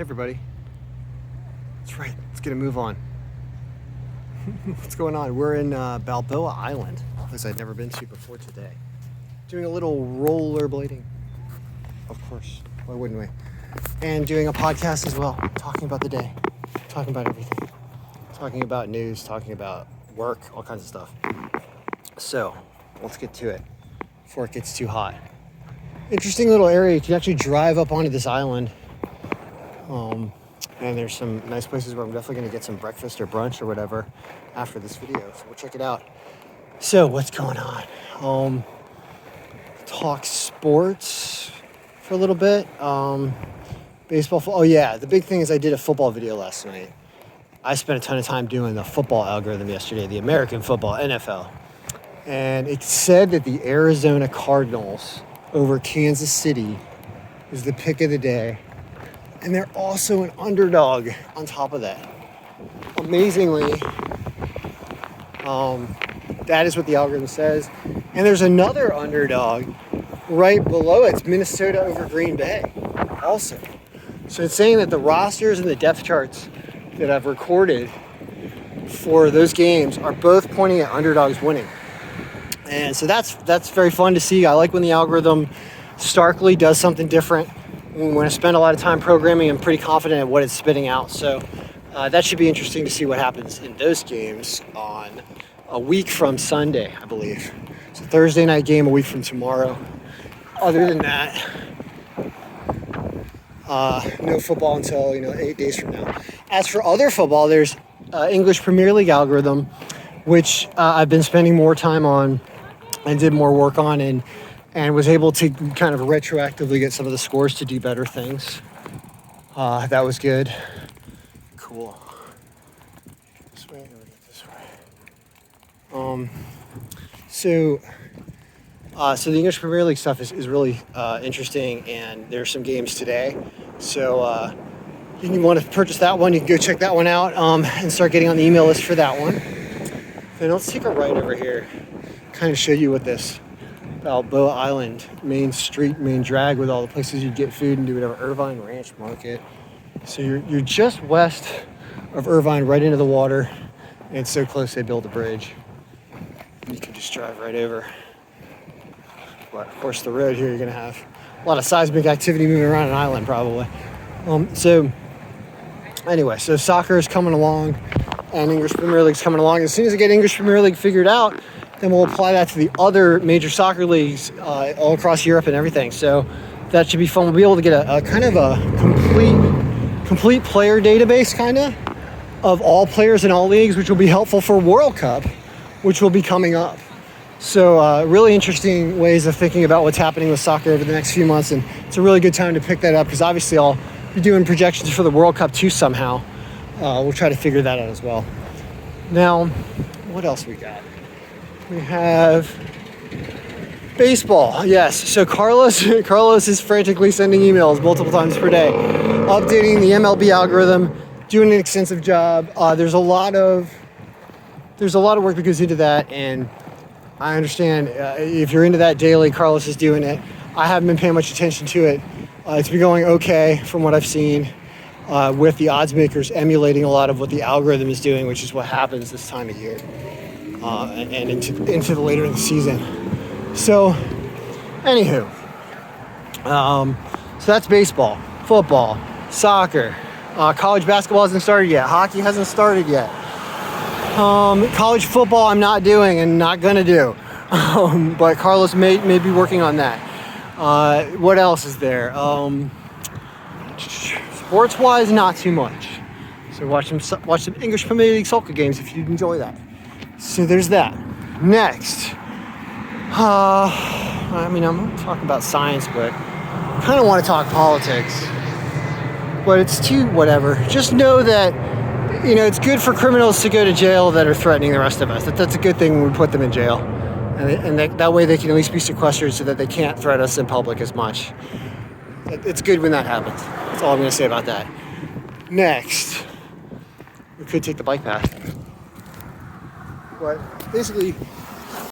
everybody. That's right, let's get a move on. What's going on? We're in Balboa Island, a place I'd never been to before today. Doing a little rollerblading. Of course, why wouldn't we? And doing a podcast as well, talking about the day, talking about everything. Talking about news, talking about work, all kinds of stuff. So, let's get to it before it gets too hot. Interesting little area. You can actually drive up onto this island. And there's some nice places where I'm definitely going to get some breakfast or brunch or whatever after this video. So we'll check it out. So what's going on? Talk sports for a little bit. Baseball. Oh yeah, the big thing is I did a football video last night. I spent a ton of time doing the football algorithm yesterday, the American football, NFL. And it said that the Arizona Cardinals over Kansas City is the pick of the day. And they're also an underdog on top of that. Amazingly, that is what the algorithm says. And there's another underdog right below it. It's Minnesota over Green Bay also. So it's saying that the rosters and the depth charts that I've recorded for those games are both pointing at underdogs winning. And so that's very fun to see. I like when the algorithm starkly does something different. When I spend a lot of time programming, I'm pretty confident at what it's spitting out. So that should be interesting to see what happens in those games on a week from Sunday, I believe. It's a Thursday night game, a week from tomorrow. Other than that, no football until 8 days from now. As for other football, there's English Premier League algorithm, which I've been spending more time on and did more work on, and was able to kind of retroactively get some of the scores to do better things. That was good. Cool. This way, or this way. So the English Premier League stuff is really interesting, and there's some games today. So if you want to purchase that one, you can go check that one out and start getting on the email list for that one. Then let's take a right over here, kind of show you what this Balboa Island, main street, main drag with all the places you get food and do whatever. Irvine Ranch Market. So you're just west of Irvine, right into the water. And it's so close they built a bridge. You can just drive right over. But of course the road here, you're gonna have a lot of seismic activity moving around an island probably. So soccer is coming along and English Premier League's coming along. As soon as I get English Premier League figured out, then we'll apply that to the other major soccer leagues all across Europe and everything. So that should be fun. We'll be able to get a kind of a complete player database of all players in all leagues, which will be helpful for World Cup, which will be coming up. So really interesting ways of thinking about what's happening with soccer over the next few months. And it's a really good time to pick that up because obviously I'll be doing projections for the World Cup too somehow. We'll try to figure that out as well. Now, what else we got? We have baseball. Yes. So Carlos is frantically sending emails multiple times per day, updating the MLB algorithm, doing an extensive job. There's a lot of work that goes into that, and I understand if you're into that daily, Carlos is doing it. I haven't been paying much attention to it. It's been going okay from what I've seen, with the odds makers emulating a lot of what the algorithm is doing, which is what happens this time of year. And into the later in the season. So, anywho, so that's baseball, football, soccer. College basketball hasn't started yet. Hockey hasn't started yet. College football I'm not doing and not gonna do. But Carlos may be working on that. What else is there? Sports-wise, not too much. So watch some English Premier League soccer games if you'd enjoy that. So there's that. Next, I'm going to talk about science, but I kind of want to talk politics. But it's too whatever. Just know that, it's good for criminals to go to jail that are threatening the rest of us. That's a good thing when we put them in jail. And that way they can at least be sequestered so that they can't threaten us in public as much. It's good when that happens. That's all I'm going to say about that. Next, we could take the bike path. But basically,